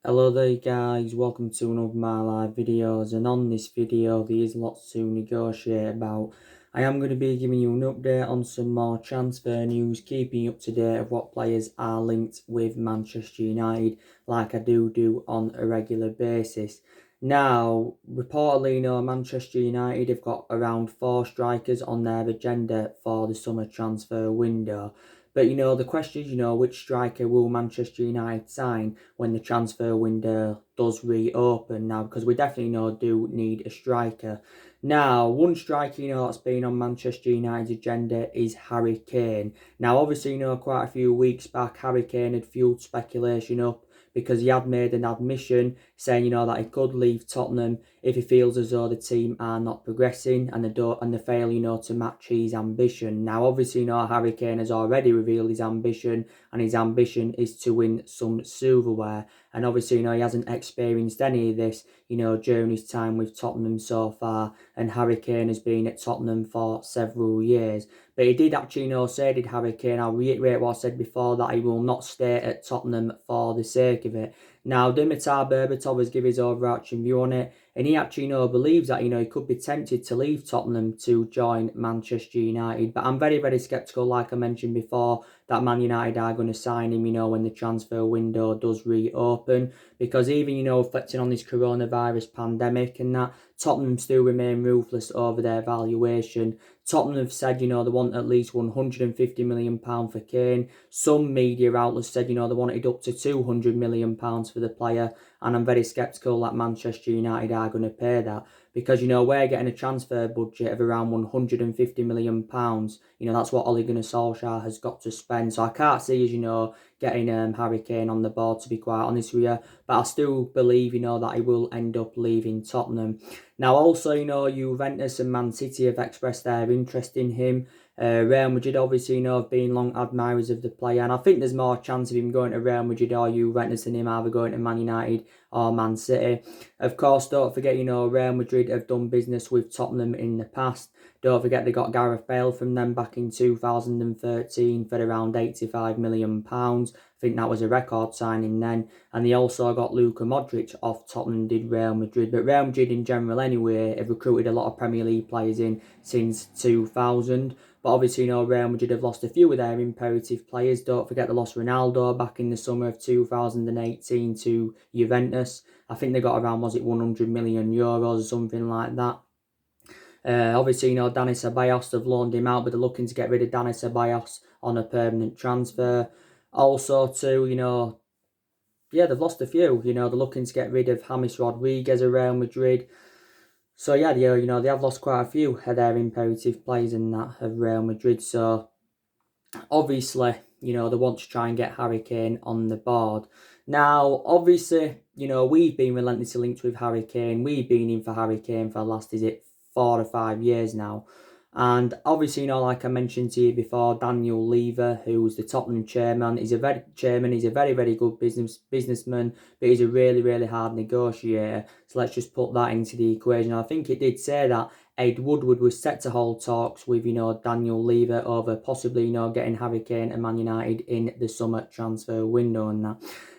Hello there guys, welcome to another of my live videos, and on this video there is lots to negotiate about. I am going to be giving you an update on some more transfer news, keeping you up to date of what players are linked with Manchester United like I do on a regular basis. Now, reportedly, Manchester United have got around 4 strikers on their agenda for the summer transfer window. But the question is, which striker will Manchester United sign when the transfer window does reopen now? Because we definitely do need a striker. Now, one striker, that's been on Manchester United's agenda is Harry Kane. Now, obviously, quite a few weeks back, Harry Kane had fueled speculation up because he had made an admission saying, that he could leave Tottenham if he feels as though the team are not progressing and they fail, to match his ambition. Now, obviously, Harry Kane has already revealed his ambition, and his ambition is to win some silverware. And obviously, he hasn't experienced any of this, during his time with Tottenham so far. And Harry Kane has been at Tottenham for several years. But he did actually, did Harry Kane, I'll reiterate what I said before, that he will not stay at Tottenham for the sake of it. Now, Dimitar Berbatov has given his overarching view on it, and he actually, believes that, he could be tempted to leave Tottenham to join Manchester United. But I'm very, very sceptical, like I mentioned before, that Man United are going to sign him, when the transfer window does reopen. Because even, reflecting on this coronavirus pandemic and that, Tottenham still remain ruthless over their valuation. Tottenham have said, they want at least £150 million for Kane. Some media outlets said, they wanted up to £200 million for the player. And I'm very sceptical that Manchester United are going to pay that. Because, we're getting a transfer budget of around £150 million. That's what Ole Gunnar Solsjaker has got to spend. So I can't see, as getting Harry Kane on the board, to be quite honest with you. But I still believe, that he will end up leaving Tottenham. Now, also, Juventus and Man City have expressed their interest in him. Real Madrid, obviously, have been long admirers of the player, and I think there's more chance of him going to Real Madrid or Juventus than him either going to Man United or Man City. Of course, don't forget, Real Madrid have done business with Tottenham in the past. Don't forget they got Gareth Bale from them back in 2013 for around £85 million. I think that was a record signing then. And they also got Luka Modric off Tottenham, did Real Madrid. But Real Madrid in general anyway have recruited a lot of Premier League players in since 2000. But obviously, Real Madrid have lost a few of their imperative players. Don't forget they lost Ronaldo back in the summer of 2018 to Juventus. I think they got around, was it €100 million or something like that. Obviously, Dani Ceballos have loaned him out, but they're looking to get rid of Dani Ceballos on a permanent transfer. Also, too, they've lost a few. They're looking to get rid of James Rodriguez of Real Madrid. So, they have lost quite a few of their imperative players in that of Real Madrid. So, obviously, they want to try and get Harry Kane on the board. Now, obviously, we've been relentlessly linked with Harry Kane. We've been in for Harry Kane for the last, 4 or 5 years now. And obviously, like I mentioned to you before, Daniel Levy, who's the Tottenham chairman, he's a very, very good businessman, but he's a really, really hard negotiator. So let's just put that into the equation. I think it did say that Ed Woodward was set to hold talks with, Daniel Levy over possibly, getting Harry Kane and Man United in the summer transfer window and that.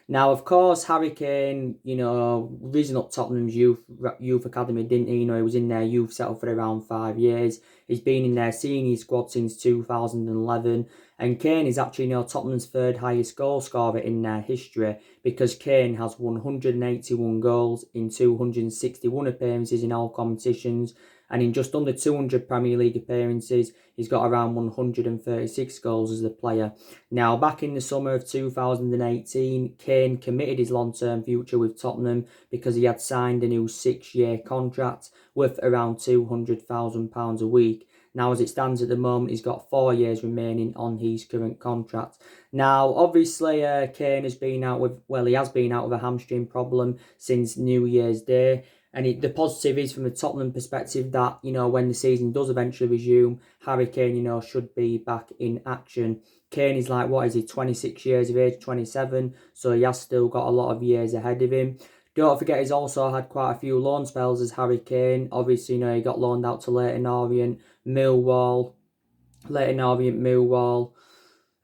Now, of course, Harry Kane, risen up Tottenham's youth academy, didn't he? He was in their youth setup for around 5 years. He's been in their senior squad since 2011. And Kane is actually, Tottenham's third highest goal scorer in their history, because Kane has 181 goals in 261 appearances in all competitions. And in just under 200 Premier League appearances, he's got around 136 goals as a player. Now, back in the summer of 2018, Kane committed his long-term future with Tottenham because he had signed a new 6-year contract worth around £200,000 a week. Now, as it stands at the moment, he's got 4 years remaining on his current contract. Now, obviously, Kane has been out with a hamstring problem since New Year's Day. And the positive is, from the Tottenham perspective, that, when the season does eventually resume, Harry Kane, should be back in action. Kane is 26 years of age, 27, so he has still got a lot of years ahead of him. Don't forget, he's also had quite a few loan spells as Harry Kane. Obviously, he got loaned out to Leyton Orient, Millwall,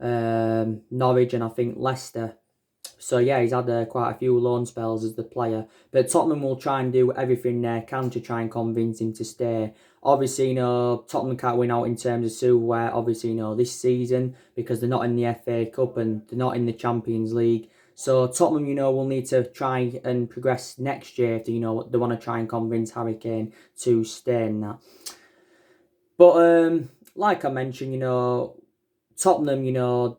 Norwich, and I think Leicester. So yeah, he's had quite a few loan spells as the player. But Tottenham will try and do everything they can to try and convince him to stay. Obviously, Tottenham can't win out in terms of silverware, obviously, this season because they're not in the FA Cup and they're not in the Champions League. So Tottenham, will need to try and progress next year if they want to try and convince Harry Kane to stay in that. But like I mentioned, Tottenham,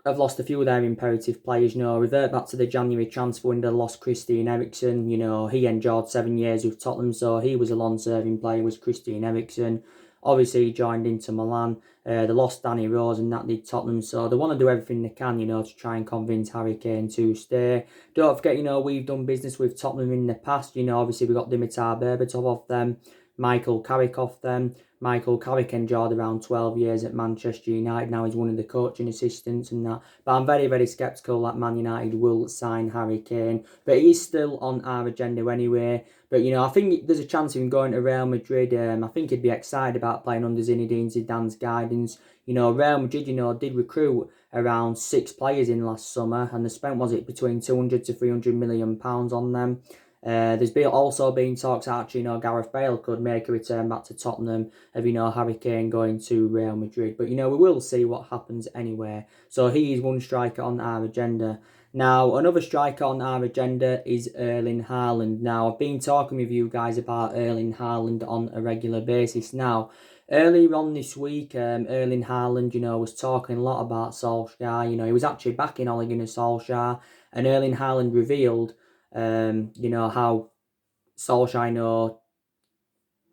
have lost a few of their imperative players, revert back to the January transfer window, lost Christian Eriksen, he endured 7 years with Tottenham, so he was a long-serving player, was Christian Eriksen. Obviously, he joined Inter Milan. They lost Danny Rose and that did Tottenham, so they want to do everything they can, to try and convince Harry Kane to stay. Don't forget, we've done business with Tottenham in the past, obviously we got Dimitar Berbatov off them, Michael Carrick off them. Michael Carrick endured around 12 years at Manchester United. Now he's one of the coaching assistants and that. But I'm very, very sceptical that Man United will sign Harry Kane. But he is still on our agenda anyway. But, I think there's a chance of him going to Real Madrid. I think he'd be excited about playing under Zinedine Zidane's guidance. Real Madrid, did recruit around 6 players in last summer. And they spent, between 200 to 300 million pounds on them. There's also been talks actually, Gareth Bale could make a return back to Tottenham of, Harry Kane going to Real Madrid. But, we will see what happens anyway. So he is one striker on our agenda. Now, another striker on our agenda is Erling Haaland. Now, I've been talking with you guys about Erling Haaland on a regular basis. Now, earlier on this week, Erling Haaland, was talking a lot about Solsjaker. He was actually backing Ole Gunnar Solskjaer. And Erling Haaland revealed how Solskjaer,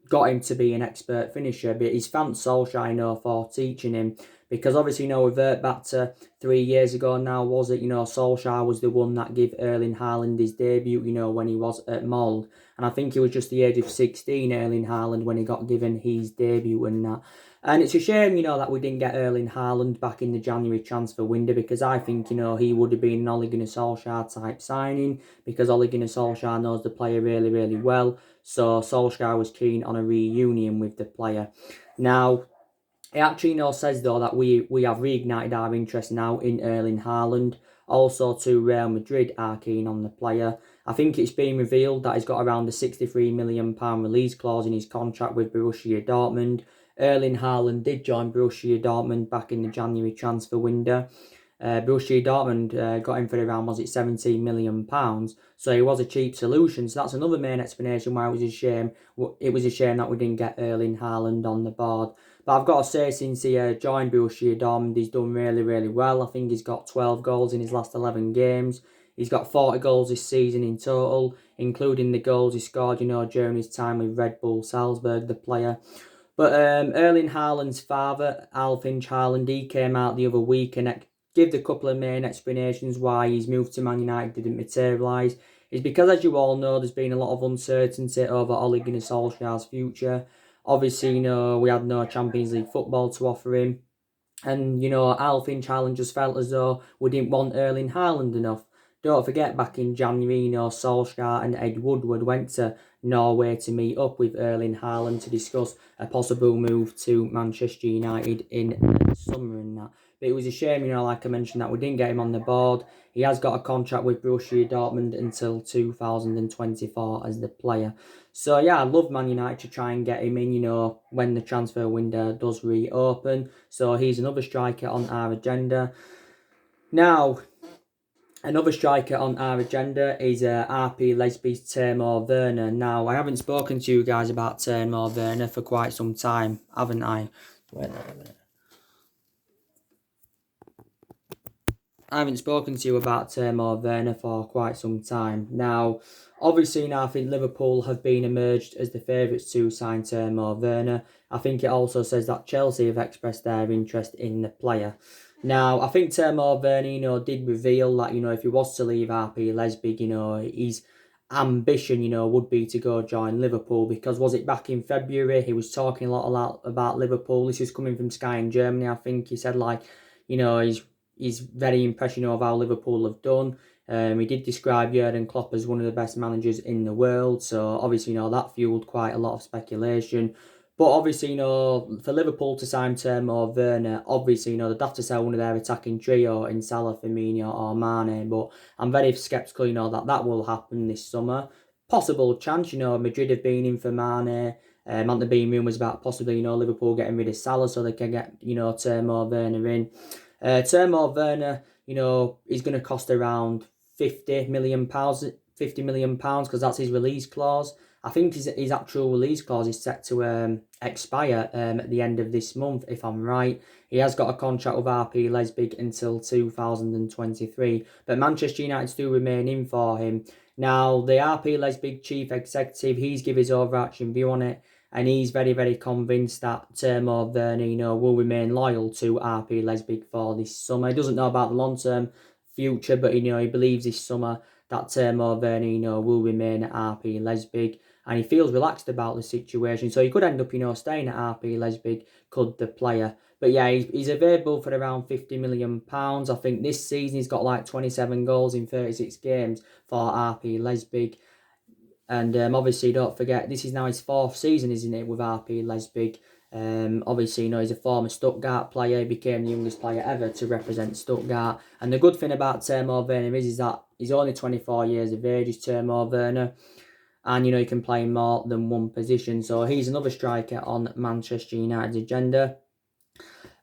got him to be an expert finisher, but he's thanked Solskjaer, for teaching him. Because obviously, revert back to 3 years ago now, was it, Solskjaer was the one that gave Erling Haaland his debut, when he was at Molde. And I think he was just the age of 16, Erling Haaland, when he got given his debut and that. And it's a shame, that we didn't get Erling Haaland back in the January transfer window because I think, he would have been an Ole Gunnar Solskjaer type signing because Ole Gunnar Solskjaer knows the player really, really well. So Solskjaer was keen on a reunion with the player. Now, it actually says though that we have reignited our interest now in Erling Haaland. Also to Real Madrid are keen on the player. I think it's been revealed that he's got around a £63 million release clause in his contract with Borussia Dortmund. Erling Haaland did join Borussia Dortmund back in the January transfer window. Borussia Dortmund got him for around, £17 million. So he was a cheap solution. So that's another main explanation why it was a shame. It was a shame that we didn't get Erling Haaland on the board. But I've got to say, since he joined Borussia Dortmund, he's done really, really well. I think he's got 12 goals in his last 11 games. He's got 40 goals this season in total, including the goals he scored, during his time with Red Bull Salzburg, the player. But Erling Haaland's father, Alf-Inge Haaland, he came out the other week and gave a couple of main explanations why his move to Man United didn't materialise. It's because, as you all know, there's been a lot of uncertainty over Ole Gunnar Solskjaer's future. Obviously, we had no Champions League football to offer him. And, Alf-Inge Haaland just felt as though we didn't want Erling Haaland enough. Don't forget, back in January, Solskjaer and Ed Woodward went to Norway to meet up with Erling Haaland to discuss a possible move to Manchester United in the summer and that. But it was a shame, like I mentioned, that we didn't get him on the board. He has got a contract with Borussia Dortmund until 2024 as the player. So, yeah, I'd love Man United to try and get him in, when the transfer window does reopen. So, he's another striker on our agenda. Now, another striker on our agenda is RP Leipzig's Timo Werner. Now, I haven't spoken to you guys about Timo Werner for quite some time, haven't I? Wait a minute. I haven't spoken to you about Timo Werner for quite some time. Now, obviously now I think Liverpool have been emerged as the favourites to sign Timo Werner. I think it also says that Chelsea have expressed their interest in the player. Now, I think Timo Werner, did reveal that, if he was to leave RP Leipzig, his ambition, would be to go join Liverpool because was it back in February? He was talking a lot about Liverpool. This is coming from Sky in Germany, I think. He said, he's very impressed, of how Liverpool have done. He did describe Jurgen Klopp as one of the best managers in the world. So, obviously, that fueled quite a lot of speculation. But obviously, for Liverpool to sign Timo Werner, obviously, they'd have to sell one of their attacking trio in Salah, Firmino or Mane. But I'm very sceptical, that will happen this summer. Possible chance, Madrid have been in for Mane. Haven't there been rumours about possibly, Liverpool getting rid of Salah so they can get, Timo Werner in. Timo Werner, is going to cost around £50 million, because that's his release clause. I think his actual release clause is set to expire at the end of this month, if I'm right. He has got a contract with RB Leipzig until 2023, but Manchester United still remain in for him. Now, the RB Leipzig chief executive, he's given his overarching view on it, and he's very, very convinced that Timo Werner, will remain loyal to RB Leipzig for this summer. He doesn't know about the long-term future, but he believes this summer that Timo Werner, will remain at RB Leipzig, and he feels relaxed about the situation. So he could end up, staying at RB Leipzig, could the player. But yeah, he's available for around £50 million. I think this season he's got like 27 goals in 36 games for RB Leipzig. And obviously, don't forget, this is now his 4th season, isn't it, with RB Leipzig. Obviously, he's a former Stuttgart player. He became the youngest player ever to represent Stuttgart. And the good thing about Timo Werner is that he's only 24 years of age, is Timo Werner. And, he can play more than one position. So he's another striker on Manchester United's agenda.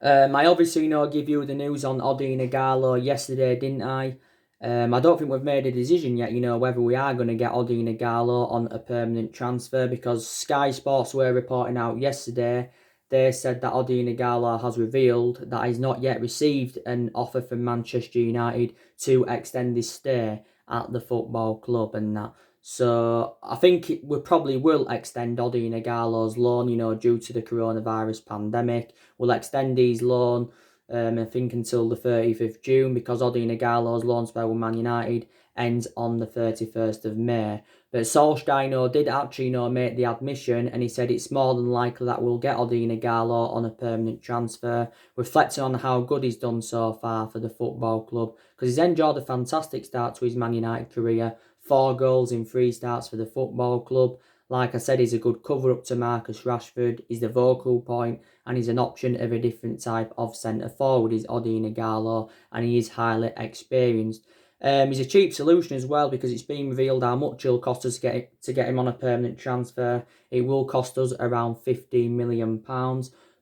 I obviously, give you the news on Odion Ighalo yesterday, didn't I? I don't think we've made a decision yet, whether we are going to get Odion Ighalo on a permanent transfer, because Sky Sports were reporting out yesterday. They said that Odion Ighalo has revealed that he's not yet received an offer from Manchester United to extend his stay at the football club and that. So I think we probably will extend Odion Ighalo's loan, due to the coronavirus pandemic. We'll extend his loan, I think, until the 30th of June, because Odion Ighalo's loan spell with Man United ends on the 31st of May. But Solsjaker, did actually, make the admission, and he said it's more than likely that we'll get Odion Ighalo on a permanent transfer, reflecting on how good he's done so far for the football club, because he's enjoyed a fantastic start to his Man United career. 4 goals in 3 starts for the football club. Like I said, he's a good cover-up to Marcus Rashford. He's the vocal point, and he's an option of a different type of centre-forward, is Odion Ighalo, and he is highly experienced. He's a cheap solution as well, because it's been revealed how much it'll cost us to get him on a permanent transfer. It will cost us around £15 million.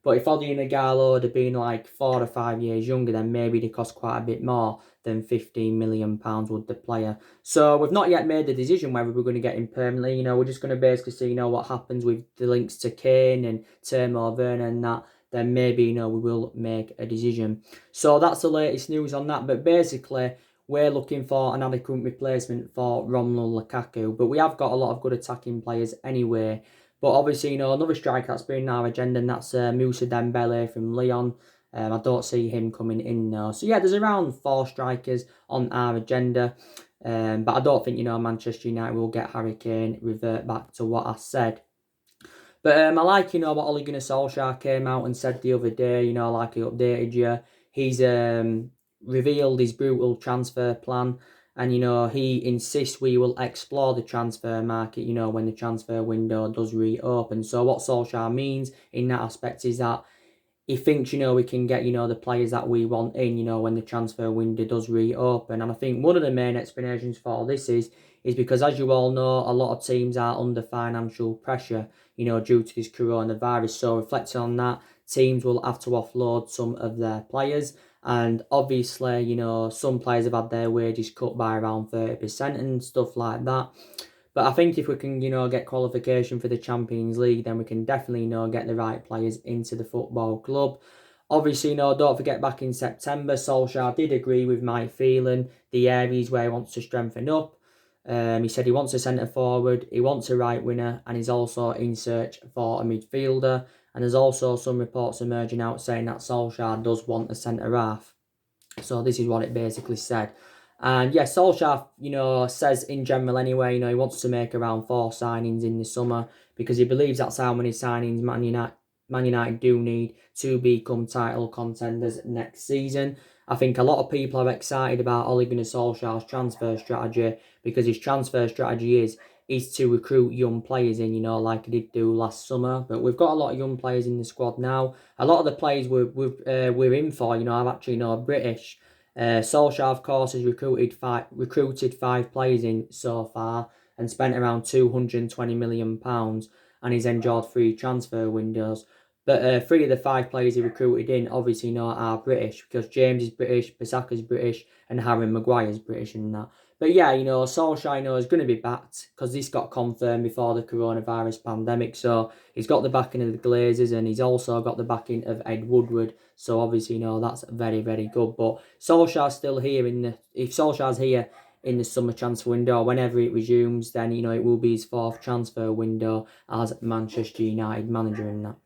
But if Odion Ighalo had been like 4 or 5 years younger, then maybe they cost quite a bit more than £15 million would the player. So we've not yet made the decision whether we're going to get him permanently. We're just going to basically see, what happens with the links to Kane and Timo Werner and that. Then maybe, we will make a decision. So that's the latest news on that. But basically, we're looking for an adequate replacement for Romelu Lukaku. But we have got a lot of good attacking players anyway. But obviously, another striker that's been on our agenda, and that's Moussa Dembele from Lyon. I don't see him coming in now. So yeah, there's around 4 strikers on our agenda. But I don't think, Manchester United will get Harry Kane, revert back to what I said. But I like, what Ole Gunnar Solsjaker came out and said the other day, like he updated you. He's revealed his brutal transfer plan. And, he insists we will explore the transfer market, when the transfer window does reopen. So what Solskjaer means in that aspect is that he thinks, we can get, the players that we want in, when the transfer window does reopen. And I think one of the main explanations for all this is because, as you all know, a lot of teams are under financial pressure, due to this coronavirus. So reflecting on that, teams will have to offload some of their players. And obviously, some players have had their wages cut by around 30% and stuff like that. But I think if we can, get qualification for the Champions League, then we can definitely, get the right players into the football club. Obviously, don't forget back in September, Solskjaer did agree with my feeling, the areas where he wants to strengthen up. He said he wants a centre-forward, he wants a right winger, and he's also in search for a midfielder. And there's also some reports emerging out saying that Solskjaer does want a centre-half. So this is what it basically said. And yeah, Solskjaer, says in general anyway, he wants to make around 4 signings in the summer, because he believes that's how many signings Man United do need to become title contenders next season. I think a lot of people are excited about Ole Gunnar Solskjaer's transfer strategy, because his transfer strategy is to recruit young players in, like he did do last summer. But we've got a lot of young players in the squad now. A lot of the players we're in for, I've actually British. Solskjaer, of course, has recruited five players in so far and spent around £220 million, and he's enjoyed 3 transfer windows. But 3 of the 5 players he recruited in obviously are British, because James is British, Bissaka's British, and Harry Maguire's British and that. But yeah, Solskjaer is going to be backed, because this got confirmed before the coronavirus pandemic. So he's got the backing of the Glazers, and he's also got the backing of Ed Woodward. So obviously, that's very, very good. But Solskjaer's still here if Solskjaer's here in the summer transfer window, whenever it resumes, then it will be his 4th transfer window as Manchester United manager in that.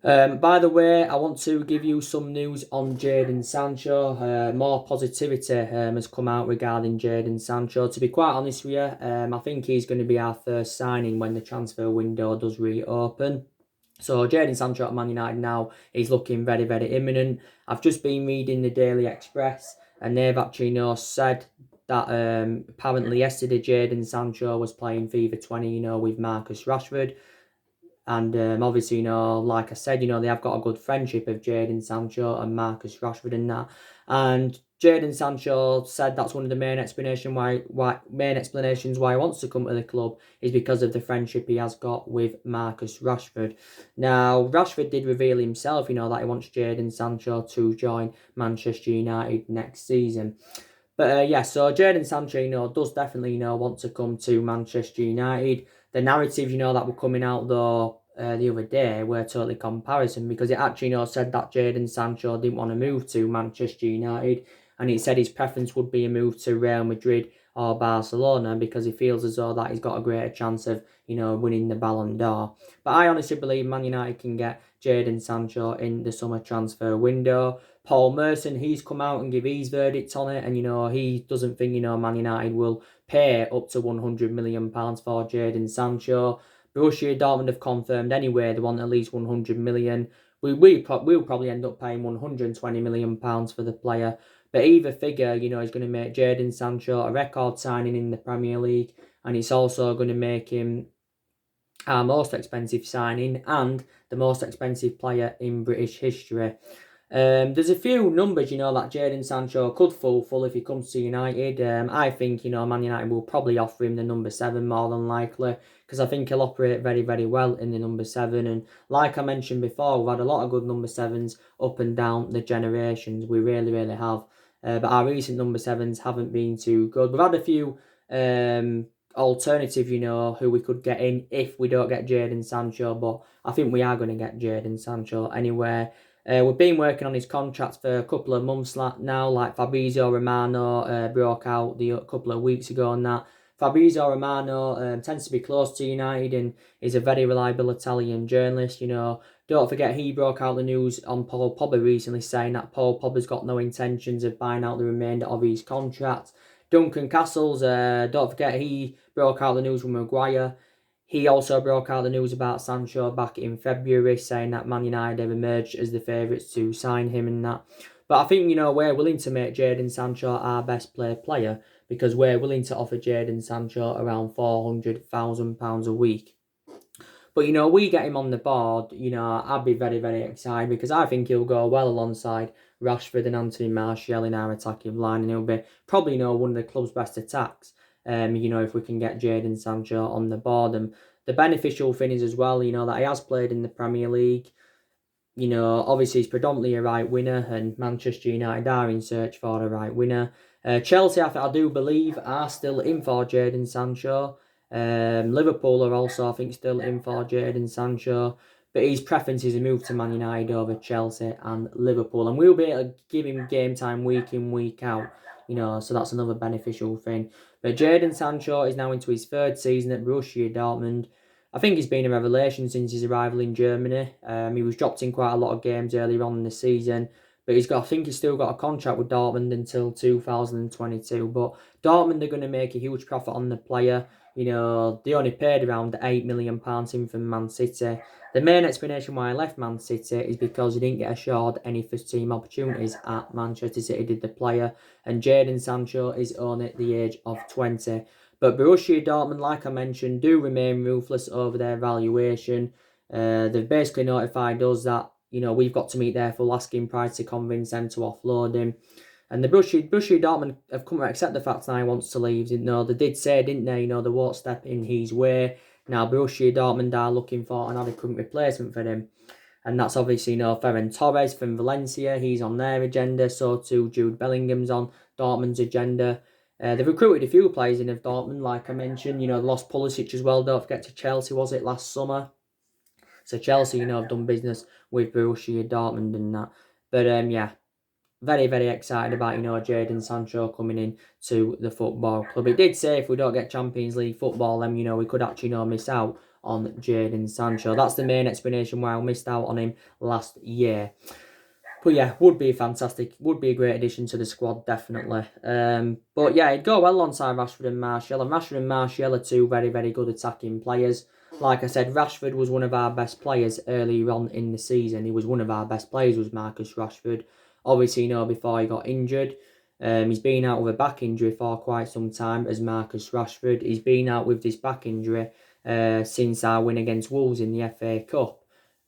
By the way, I want to give you some news on Jadon Sancho. More positivity has come out regarding Jadon Sancho. To be quite honest with you, I think he's going to be our first signing when the transfer window does reopen. So Jadon Sancho at Man United now is looking very, very imminent. I've just been reading the Daily Express, and they've actually said that apparently yesterday Jadon Sancho was playing FIFA 20, with Marcus Rashford. And obviously, like I said, they have got a good friendship of Jadon Sancho and Marcus Rashford and that. And Jadon Sancho said that's one of the main explanations why he wants to come to the club, is because of the friendship he has got with Marcus Rashford. Now, Rashford did reveal himself, that he wants Jadon Sancho to join Manchester United next season. But so Jadon Sancho, does definitely, want to come to Manchester United. The narrative, that were coming out, though, the other day were totally comparison, because it actually, said that Jadon Sancho didn't want to move to Manchester United, and it said his preference would be a move to Real Madrid or Barcelona, because he feels as though that he's got a greater chance of, winning the Ballon d'Or. But I honestly believe Man United can get Jadon Sancho in the summer transfer window. Paul Merson, he's come out and give his verdict on it, and he doesn't think Man United will pay up to £100 million for Jadon Sancho. Borussia Dortmund have confirmed anyway they want at least £100 million. We'll probably end up paying £120 million for the player. But either figure, is going to make Jadon Sancho a record signing in the Premier League, and it's also going to make him our most expensive signing and the most expensive player in British history. There's a few numbers, that Jadon Sancho could fulfill if he comes to United. I think, Man United will probably offer him the number 7 more than likely, because I think he'll operate very, very well in the number 7. And like I mentioned before, we've had a lot of good number 7s up and down the generations. We really, really have. But our recent number 7s haven't been too good. We've had a few alternative, who we could get in if we don't get Jadon Sancho, but I think we are going to get Jadon Sancho anyway. We've been working on his contract for a couple of months now, like Fabrizio Romano broke out a couple of weeks ago and that. Fabrizio Romano tends to be close to United and is a very reliable Italian journalist, Don't forget he broke out the news on Paul Pogba recently, saying that Paul Pogba's got no intentions of buying out the remainder of his contract. Duncan Castles, don't forget he broke out the news with Maguire. He also broke out the news about Sancho back in February, saying that Man United have emerged as the favourites to sign him and that. But I think, we're willing to make Jadon Sancho our best player, because we're willing to offer Jadon Sancho around £400,000 a week. But, we get him on the board, I'd be very, very excited, because I think he'll go well alongside Rashford and Anthony Martial in our attacking line, and he'll be probably, one of the club's best attacks. If we can get Jadon Sancho on the board. And the beneficial thing is as well, that he has played in the Premier League. Obviously he's predominantly a right winger, and Manchester United are in search for a right winger. Chelsea, I do believe, are still in for Jadon Sancho. Liverpool are also, I think, still in for Jadon Sancho. But his preference is to move to Man United over Chelsea and Liverpool. And we'll be able to give him game time week in, week out. So that's another beneficial thing. But Jadon Sancho is now into his 3rd season at Borussia Dortmund. I think he's been a revelation since his arrival in Germany. He was dropped in quite a lot of games earlier on in the season. But I think he's still got a contract with Dortmund until 2022. But Dortmund are going to make a huge profit on the player. You know, they only paid around £8 million in from Man City. The main explanation why I left Man City is because he didn't get assured any first-team opportunities at Manchester City, did the player. And Jadon Sancho is only at the age of 20. But Borussia Dortmund, like I mentioned, do remain ruthless over their valuation. They've basically notified us that, you know, we've got to meet their full asking price to convince them to offload him. And the Borussia Dortmund have come to accept the fact that he wants to leave. You know, they did say, didn't they, you know, they won't step in his way. Now, Borussia Dortmund are looking for an adequate replacement for him. And that's obviously, you know, Ferran Torres from Valencia. He's on their agenda. So too, Jude Bellingham's on Dortmund's agenda. They've recruited a few players in of Dortmund, like I mentioned. You know, they lost Pulisic as well. Don't forget to Chelsea, was it, last summer? So Chelsea, you know, have done business with Borussia Dortmund and that. But yeah, very, very excited about, you know, Jadon Sancho coming in to the football club. It did say if we don't get Champions League football, then, you know, we could actually, you know, miss out on Jadon Sancho. That's the main explanation why I missed out on him last year. But yeah, would be fantastic. Would be a great addition to the squad, definitely. But yeah, it'd go well alongside Rashford and Martial. And Rashford and Martial are two very, very good attacking players. Like I said, Rashford was one of our best players earlier on in the season. He was one of our best players, was Marcus Rashford. Obviously, you know, before he got injured. He's been out with a back injury for quite some time as Marcus Rashford. He's been out with this back injury since our win against Wolves in the FA Cup.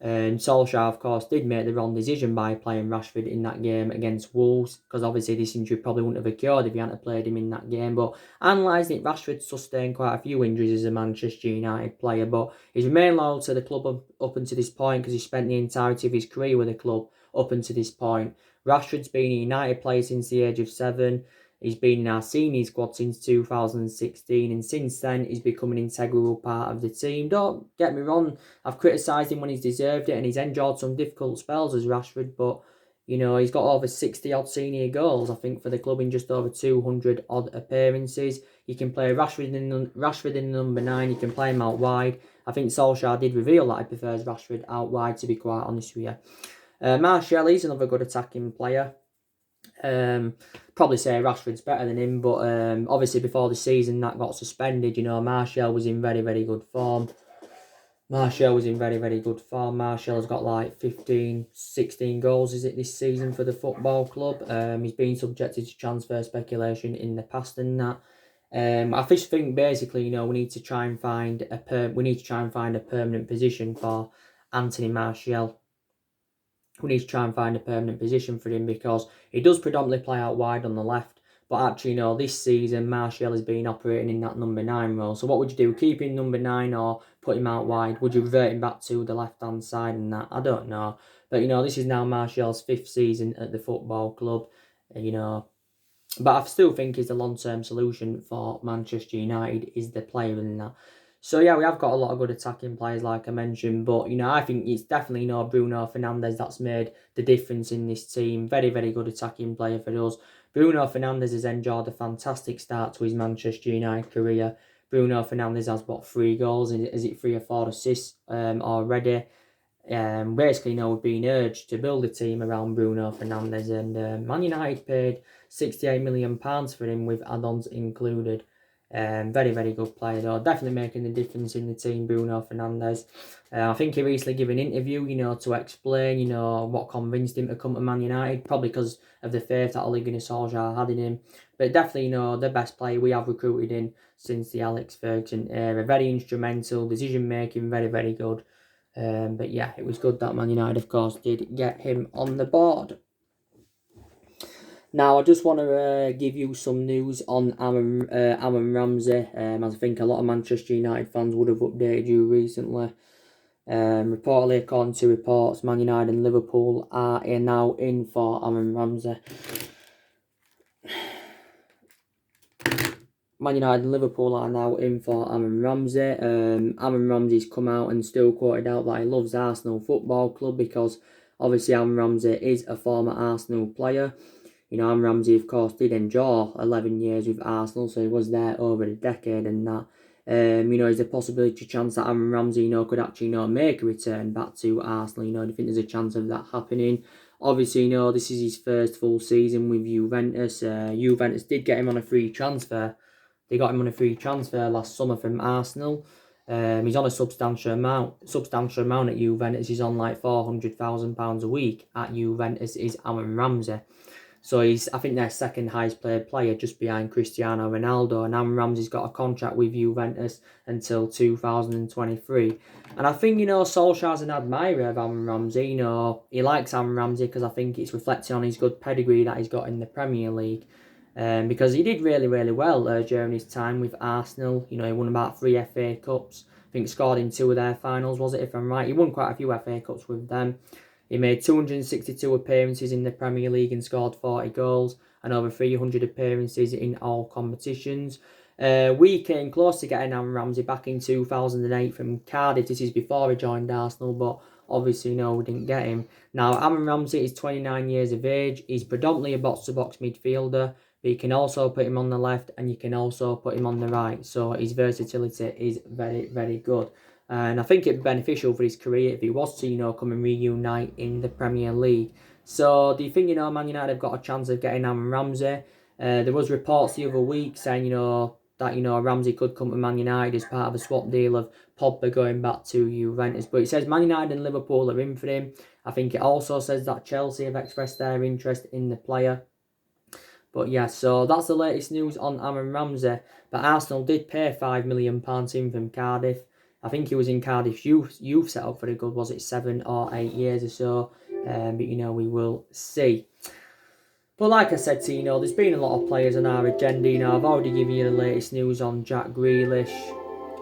And Solsjaker, of course, did make the wrong decision by playing Rashford in that game against Wolves, because obviously this injury probably wouldn't have occurred if he hadn't played him in that game. But analysing it, Rashford sustained quite a few injuries as a Manchester United player, but he's remained loyal to the club up until this point because he spent the entirety of his career with the club up until this point. Rashford's been a United player since the age of 7. He's been in our senior squad since 2016, and since then he's become an integral part of the team. Don't get me wrong, I've criticised him when he's deserved it, and he's endured some difficult spells as Rashford, but, you know, he's got over 60-odd senior goals, I think, for the club in just over 200-odd appearances. You can play Rashford in number 9, you can play him out wide. I think Solskjaer did reveal that he prefers Rashford out wide, to be quite honest with you. Martial, he's another good attacking player. Probably say Rashford's better than him, but obviously before the season that got suspended, you know, Martial was in very, very good form. Martial has got like 15, 16 goals, is it, this season for the football club. He's been subjected to transfer speculation in the past and that. I just think basically, you know, we need to try and find a permanent position for Anthony Martial. We need to try and find a permanent position for him because he does predominantly play out wide on the left. But actually, you know, this season, Martial has been operating in that number 9 role. So what would you do? Keep him number 9 or put him out wide? Would you revert him back to the left-hand side and that? I don't know. But, you know, this is now Martial's 5th season at the football club. You know, but I still think he's the long-term solution for Manchester United is the player in that. So, yeah, we have got a lot of good attacking players, like I mentioned. But, you know, I think it's definitely, you know, Bruno Fernandes that's made the difference in this team. Very, very good attacking player for us. Bruno Fernandes has enjoyed a fantastic start to his Manchester United career. Bruno Fernandes has, 3 goals? Is it 3 or 4 assists already? Basically, you know, we've been urged to build a team around Bruno Fernandes, and Man United paid £68 million for him with add-ons included. Very, very good player though. Definitely making a difference in the team, Bruno Fernandes. I think he recently gave an interview, you know, to explain, you know, what convinced him to come to Man United. Probably because of the faith that Ole Gunnar Solskjaer had in him. But definitely, you know, the best player we have recruited in since the Alex Ferguson era. Very instrumental, decision-making, very, very good. But yeah, it was good that Man United, of course, did get him on the board. Now, I just want to give you some news on Aaron Ramsey. As I think a lot of Manchester United fans would have updated you recently. Reportedly, according to reports, Man United and Liverpool are now in for Aaron Ramsey. Man United and Liverpool are now in for Aaron Ramsey. Aaron Ramsey's come out and still quoted out that he loves Arsenal Football Club because obviously Aaron Ramsey is a former Arsenal player. You know, Aaron Ramsey, of course, did enjoy 11 years with Arsenal, so he was there over a decade and that. You know, is there a possibility, chance that Aaron Ramsey, you know, could actually, you know, make a return back to Arsenal? You know, do you think there's a chance of that happening? Obviously, this is his first full season with Juventus. Juventus did get him on a free transfer. They got him on a free transfer last summer from Arsenal. He's on a substantial amount at Juventus. He's on like £400,000 a week at Juventus. Is Aaron Ramsey. So he's, I think, their second highest paid player, just behind Cristiano Ronaldo. And Aaron Ramsey's got a contract with Juventus until 2023. And I think, Solskjaer's an admirer of Aaron Ramsey. He likes Aaron Ramsey because I think it's reflecting on his good pedigree that he's got in the Premier League. Because he did really, really well during his time with Arsenal. He won about 3 FA Cups. I think scored in 2 of their finals, was it, if I'm right? He won quite a few FA Cups with them. He made 262 appearances in the Premier League and scored 40 goals and over 300 appearances in all competitions. We came close to getting Aaron Ramsey back in 2008 from Cardiff. This is before he joined Arsenal, but obviously, no, we didn't get him. Now, Aaron Ramsey is 29 years of age. He's predominantly a box-to-box midfielder, but you can also put him on the left and you can also put him on the right. So his versatility is very, very good. And I think it'd be beneficial for his career if he was to, come and reunite in the Premier League. So do you think, Man United have got a chance of getting Aaron Ramsey? There was reports the other week saying, that, Ramsey could come to Man United as part of a swap deal of Pogba going back to Juventus. But it says Man United and Liverpool are in for him. I think it also says that Chelsea have expressed their interest in the player. But yeah, so that's the latest news on Aaron Ramsey. But Arsenal did pay £5 million in from Cardiff. I think he was in Cardiff's youth set up for a good, was it 7 or 8 years or so? But we will see. But like I said to you, there's been a lot of players on our agenda. I've already given you the latest news on Jack Grealish.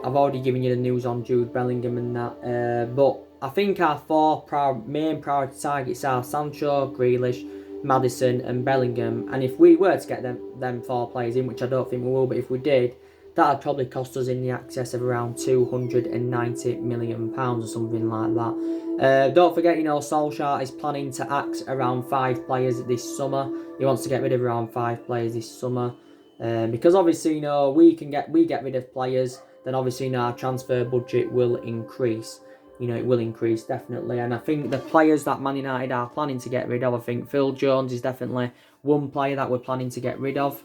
I've already given you the news on Jude Bellingham and that. But I think our 4 main priority targets are Sancho, Grealish, Maddison and Bellingham. And if we were to get them 4 players in, which I don't think we will, but if we did, that would probably cost us in the excess of around £290 million or something like that. Don't forget, Solskjaer is planning to axe around 5 players this summer. He wants to get rid of around 5 players this summer. Because obviously, we get rid of players, then obviously, our transfer budget will increase. It will increase, definitely. And I think the players that Man United are planning to get rid of, I think Phil Jones is definitely one player that we're planning to get rid of.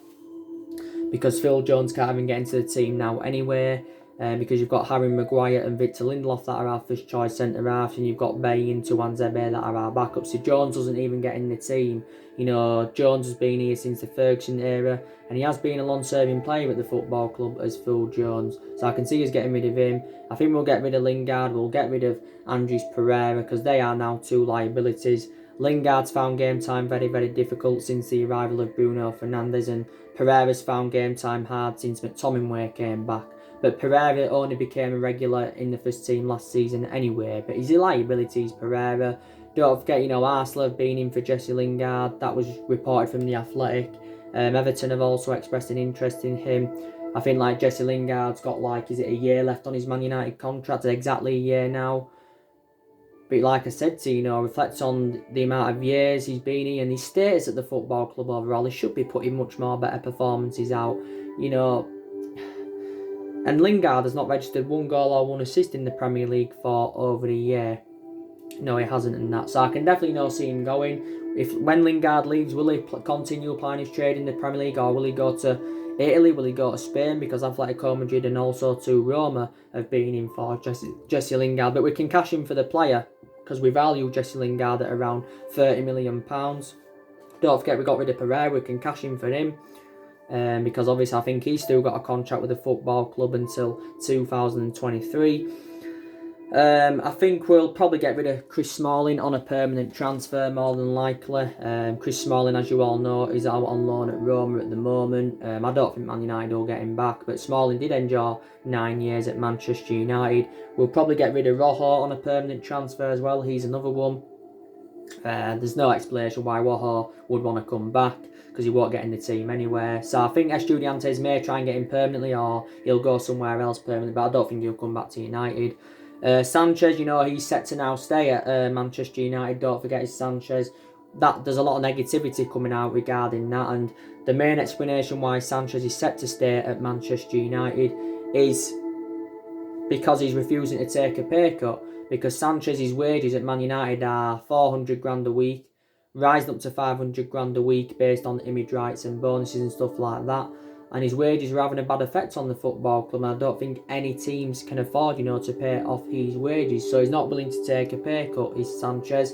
Because Phil Jones can't even get into the team now anyway. Because you've got Harry Maguire and Victor Lindelof that are our first choice centre-halves, and you've got Bay and Tuanzebe that are our backups. So Jones doesn't even get in the team. Jones has been here since the Ferguson era, and he has been a long-serving player at the football club as Phil Jones. So I can see us getting rid of him. I think we'll get rid of Lingard, we'll get rid of Andres Pereira, because they are now 2 liabilities. Lingard's found game time very, very difficult since the arrival of Bruno Fernandes, and Pereira's found game time hard since McTominay came back. But Pereira only became a regular in the first team last season anyway. But his liabilities, Pereira. Don't forget, Arsenal have been in for Jesse Lingard. That was reported from The Athletic. Everton have also expressed an interest in him. I think Jesse Lingard's got is it a year left on his Man United contract? Exactly a year now. But like I said to you, reflects on the amount of years he's been here and his status at the football club overall. He should be putting much more better performances out, And Lingard has not registered 1 goal or 1 assist in the Premier League for over a year. No, he hasn't in that. So I can definitely see him going. When Lingard leaves, will he continue applying his trade in the Premier League, or will he go to Italy? Will he go to Spain? Because Atletico Madrid and also to Roma have been in for Jesse Lingard. But we can cash in for the player, because we value Jesse Lingard at around £30 million. Don't forget, we got rid of Pereira. We can cash in for him. Because obviously I think he's still got a contract with the football club until 2023. I think we'll probably get rid of Chris Smalling on a permanent transfer, more than likely. Chris Smalling, as you all know, is out on loan at Roma at the moment. I don't think Man United will get him back, but Smalling did enjoy 9 years at Manchester United. We'll probably get rid of Rojo on a permanent transfer as well. He's another one. There's no explanation why Rojo would want to come back, because he won't get in the team anyway. So I think Estudiantes may try and get him permanently, or he'll go somewhere else permanently, but I don't think he'll come back to United. Sanchez, he's set to now stay at Manchester United. Don't forget, it's Sanchez. There's a lot of negativity coming out regarding that, and the main explanation why Sanchez is set to stay at Manchester United is because he's refusing to take a pay cut. Because Sanchez's wages at Man United are 400 grand a week. rising up to 500 grand a week based on image rights and bonuses and stuff like that. And his wages are having a bad effect on the football club, and I don't think any teams can afford, to pay off his wages. So he's not willing to take a pay cut, is Sanchez.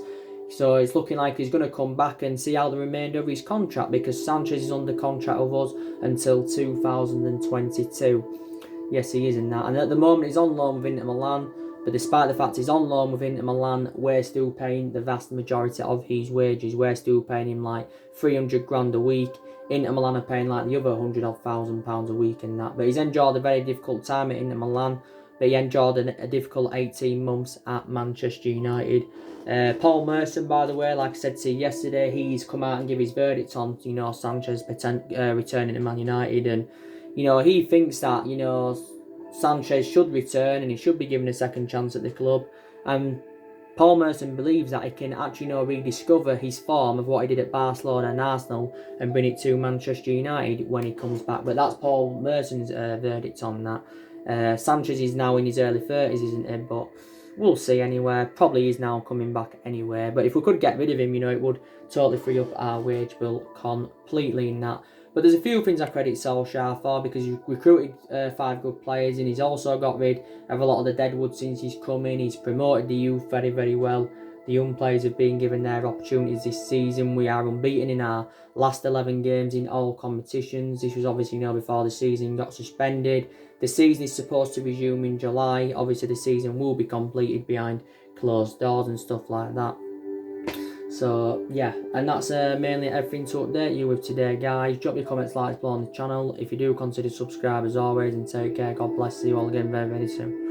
So it's looking like he's going to come back and see out the remainder of his contract, because Sanchez is under contract with us until 2022. Yes, he is in that. And at the moment he's on loan with Inter Milan, but despite the fact he's on loan with Inter Milan, we're still paying the vast majority of his wages. We're still paying him like 300 grand a week. Inter Milan are paying like the other £100,000 a week and that. But he's enjoyed a very difficult time at Inter Milan. But he enjoyed a difficult 18 months at Manchester United. Paul Merson, by the way, like I said to you yesterday, he's come out and give his verdict on, Sanchez returning to Man United. And, he thinks that, Sanchez should return and he should be given a second chance at the club. And Paul Merson believes that he can actually rediscover his form of what he did at Barcelona and Arsenal and bring it to Manchester United when he comes back. But that's Paul Merson's verdict on that. Sanchez is now in his early 30s, isn't he? But we'll see anyway. Probably is now coming back anyway. But if we could get rid of him, it would totally free up our wage bill completely in that. But there's a few things I credit Solsjaker for, because he's recruited 5 good players, and he's also got rid of a lot of the deadwood since he's come in. He's promoted the youth very, very well. The young players have been given their opportunities this season. We are unbeaten in our last 11 games in all competitions. This was obviously before the season got suspended. The season is supposed to resume in July. Obviously the season will be completed behind closed doors and stuff like that. So yeah, and that's mainly everything to update you with today, guys. Drop your comments, likes below on the channel. If you do, consider subscribe as always, and take care. God bless you all again very, very soon.